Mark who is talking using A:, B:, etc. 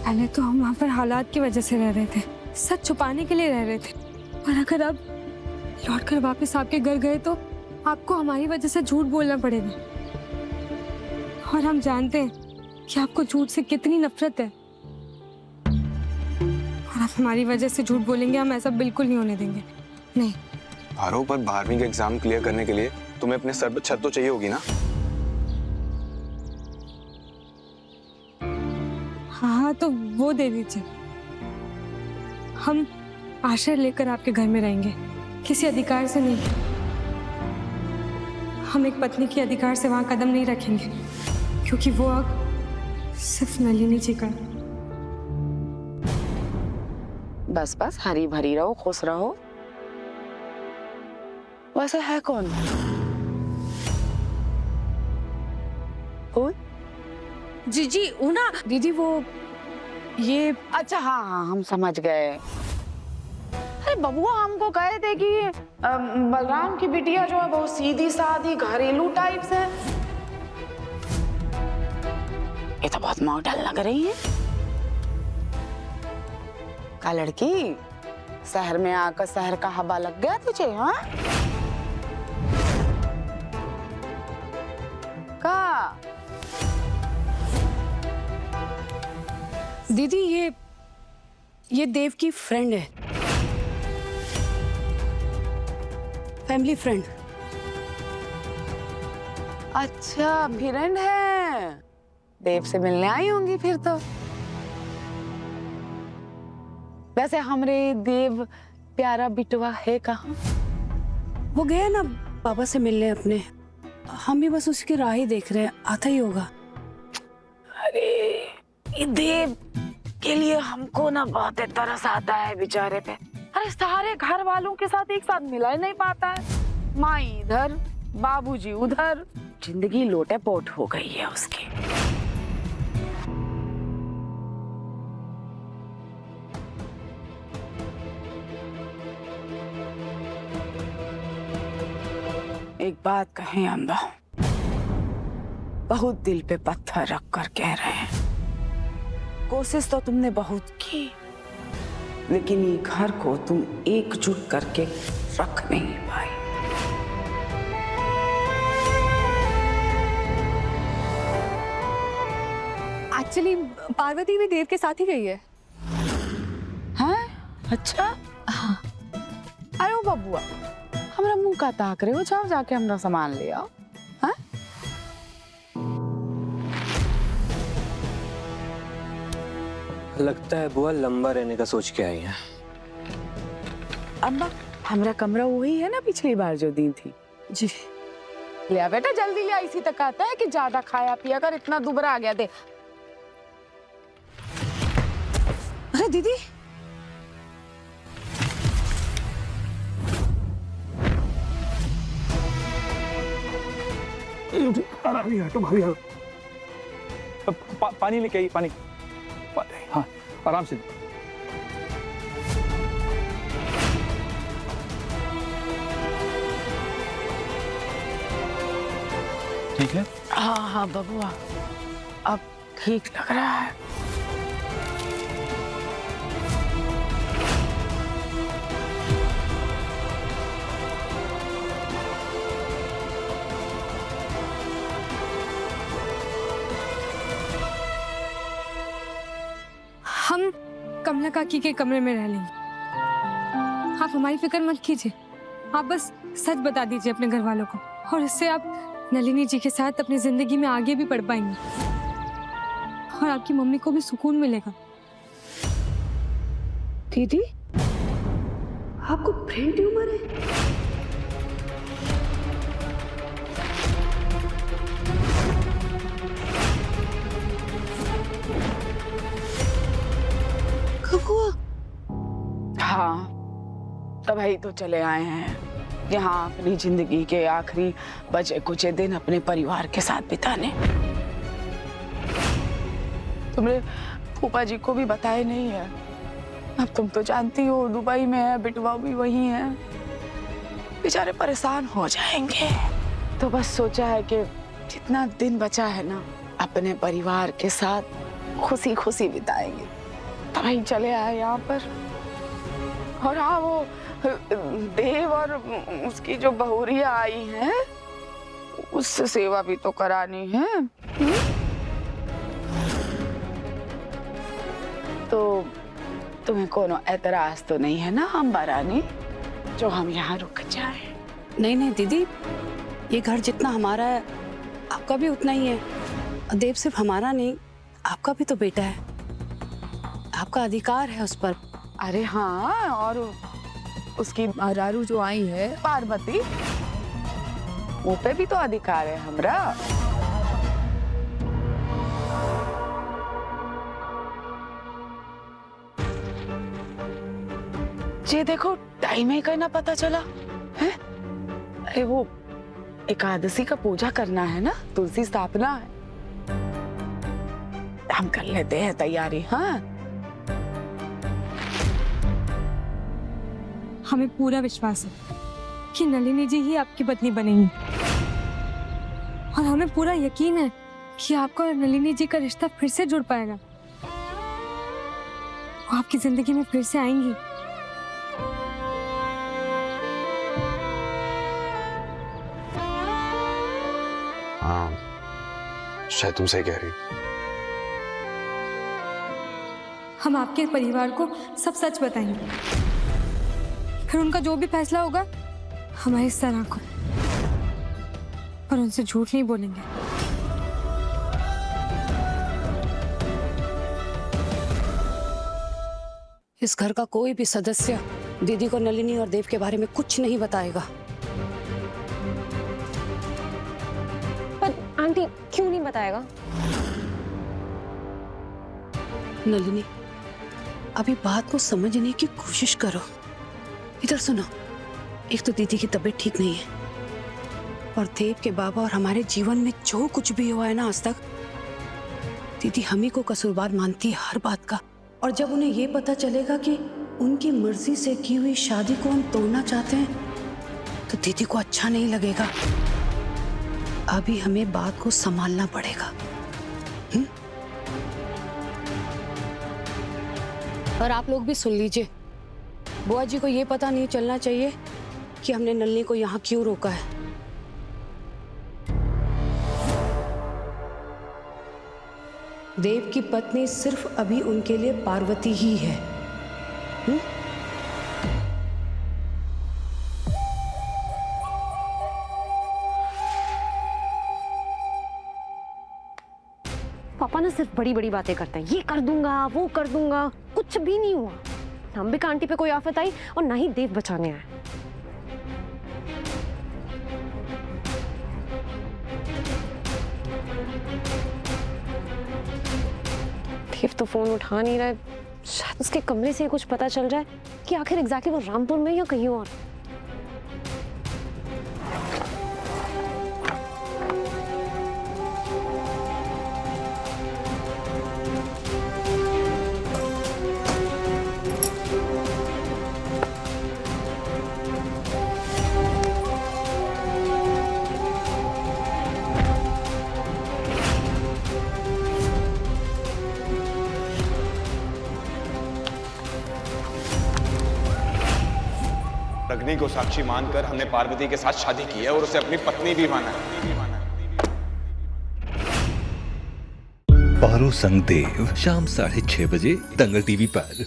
A: पहले तो हम वहाँ पर हालात की वजह से रह रहे थे, सच छुपाने के लिए रह रहे थे। और अगर अब लौटकर वापस आपके घर गए तो आपको हमारी वजह से झूठ बोलना पड़ेगा। और हम जानते हैं कि आपको झूठ से कितनी नफरत है। और आप हमारी वजह से झूठ बोलेंगे, हम ऐसा बिल्कुल नहीं होने देंगे। नहीं।
B: आरो, पर 12वीं के एग्जाम क्लियर करने के लिए तुम्हें अपने सर पर छत तो चाहिए होगी ना?
A: हाँ, तो वो दे दीजिए। हम आश्रय लेकर आपके घर में रहेंगे, किसी अधिकार से नहीं। हम एक पत्नी के अधिकार से वहां कदम नहीं रखेंगे, क्योंकि वो हक सिर्फ नलिनी जी का है।
C: बस बस, हरी भरी रहो, खुश रहो। वैसे है कौन?
A: जी ऊना दीदी, वो ये
C: अच्छा, हाँ हाँ, हम समझ गए। अरे बबुआ, हमको कहे थे कि बलराम की बिटिया जो है बहुत सीधी सादी घरेलू टाइप से। ये तो बहुत मॉडल लग रही है। का लड़की, शहर में आकर शहर का हवा लग गया तुझे? हाँ का
D: दीदी, ये देव की फ्रेंड है, फैमिली फ्रेंड।
C: अच्छा, फ्रेंड है। देव से मिलने आई होंगी फिर तो। वैसे हमरे देव प्यारा बिटवा है कहाँ?
D: वो गया ना पापा से मिलने अपने। हम भी बस उसकी राह ही देख रहे हैं, आता ही होगा।
C: अरे ये देव के लिए हमको ना बहुत तरस आता है बेचारे पे। अरे सारे घर वालों के साथ एक साथ मिला ही नहीं पाता है। माँ इधर, बाबूजी उधर, जिंदगी लोटे पोट हो गई है उसकी। एक बात कहें अम्बा, बहुत दिल पे पत्थर रख कर कह रहे हैं। कोशिश तो तुमने बहुत की, लेकिन ये घर को तुम एकजुट करके रख नहीं पाई।
A: एक्चुअली पार्वती भी देव के साथ ही गई है।
C: हैं? अच्छा।
A: हाँ।
C: अरे ओ बबुआ, हमरा मुंह का ताक रहे हो, जाओ जाके हमरा सामान ले आओ। हाँ?
E: लगता है बुआ लंबा रहने का सोच के आई है।
C: अम्बा, हमरा कमरा वही है ना पिछली बार जो दी थी?
D: जी।
C: ले आ बेटा, जल्दी ले आ। इसी तक आता है कि ज्यादा खाया पिया कर, इतना दुबरा आ गया। दे।
D: अरे दीदी,
F: अभी हटो भाभी, पानी लेके आई, पानी। हाँ, आराम से। ठीक है?
C: हाँ हाँ बबुआ, अब ठीक लग रहा है।
A: हम कमला काकी के कमरे में रह लेंगे। आप हमारी फिक्र मत कीजिए, आप बस सच बता दीजिए अपने घर वालों को, और इससे आप नलिनी जी के साथ अपनी जिंदगी में आगे भी बढ़ पाएंगे और आपकी मम्मी को भी सुकून मिलेगा।
D: दीदी, आपको ब्रेन ट्यूमर है? कब हुआ?
C: हाँ, तभी तो चले आए हैं यहाँ अपनी जिंदगी के आखिरी बचे कुचे दिन अपने परिवार के साथ बिताने। तुमने फूफा जी को भी बताया नहीं है। अब तुम तो जानती हो दुबई में है, बिटवा भी वही है, बेचारे परेशान हो जाएंगे। तो बस सोचा है कि जितना दिन बचा है ना, अपने परिवार के साथ खुशी खुशी बिताएंगे। तभी चले आए यहाँ पर। और हाँ, वो देव और उसकी जो बहुरिया आई हैं, उससे सेवा भी तो करानी है। तो तुम्हें कोनो एतराज तो नहीं है ना अम्बा रानी, जो हम यहाँ रुक जाए?
D: नहीं नहीं दीदी, ये घर जितना हमारा है आपका भी उतना ही है। देव सिर्फ हमारा नहीं, आपका भी तो बेटा है, आपका अधिकार है उस पर।
C: अरे हाँ, और उसकी रारू जो आई है पार्वती, वो पे भी तो अधिकार है हमरा। ये देखो टाइम ही कहना पता चला है। अरे वो एकादशी का पूजा करना है ना, तुलसी स्थापना है, हम कर लेते हैं तैयारी। हाँ,
A: हमें पूरा विश्वास है कि नलिनी जी ही आपकी पत्नी बनेंगी, और हमें पूरा यकीन है कि आपका और नलिनी जी का रिश्ता फिर से जुड़ पाएगा। वो आपकी जिंदगी में फिर से आएंगी।
B: हाँ, शायद तुम सही कह रही।
A: हम आपके परिवार को सब सच बताएंगे, फिर उनका जो भी फैसला होगा हमारी सराह को, और उनसे झूठ नहीं बोलेंगे।
D: इस घर का कोई भी सदस्य दीदी को नलिनी और देव के बारे में कुछ नहीं बताएगा।
G: पर आंटी क्यों नहीं बताएगा?
D: नलिनी, अभी बात को समझने की कोशिश करो। इधर सुनो, एक तो दीदी की तबीयत ठीक नहीं है, और देव के बाबा और हमारे जीवन में जो कुछ भी हुआ है ना आज तक, दीदी हम ही को कसूरवार मानती है हर बात का। और जब उन्हें ये पता चलेगा कि उनकी मर्जी से की हुई शादी को हम तोड़ना चाहते हैं, तो दीदी को अच्छा नहीं लगेगा। अभी हमें बात को संभालना पड़ेगा। और आप लोग भी सुन लीजिए, बुआ जी को ये पता नहीं चलना चाहिए कि हमने नलिनी को यहाँ क्यों रोका है। देव की पत्नी सिर्फ अभी उनके लिए पार्वती ही है।
G: पापा ना सिर्फ बड़ी बड़ी बातें करते हैं, ये कर दूंगा वो कर दूंगा, कुछ भी नहीं हुआ। ना अंबिका आंटी पे कोई आफत आई और ना ही देव बचाने आए। देव तो फोन उठा नहीं रहा, शायद उसके कमरे से कुछ पता चल जाए कि आखिर एग्जैक्टली वो रामपुर में या कहीं और।
B: अग्नि को साक्षी मानकर हमने पार्वती के साथ शादी की है और उसे अपनी पत्नी भी माना है।
H: पारो संग देव शाम 6:30 बजे दंगल टीवी पर।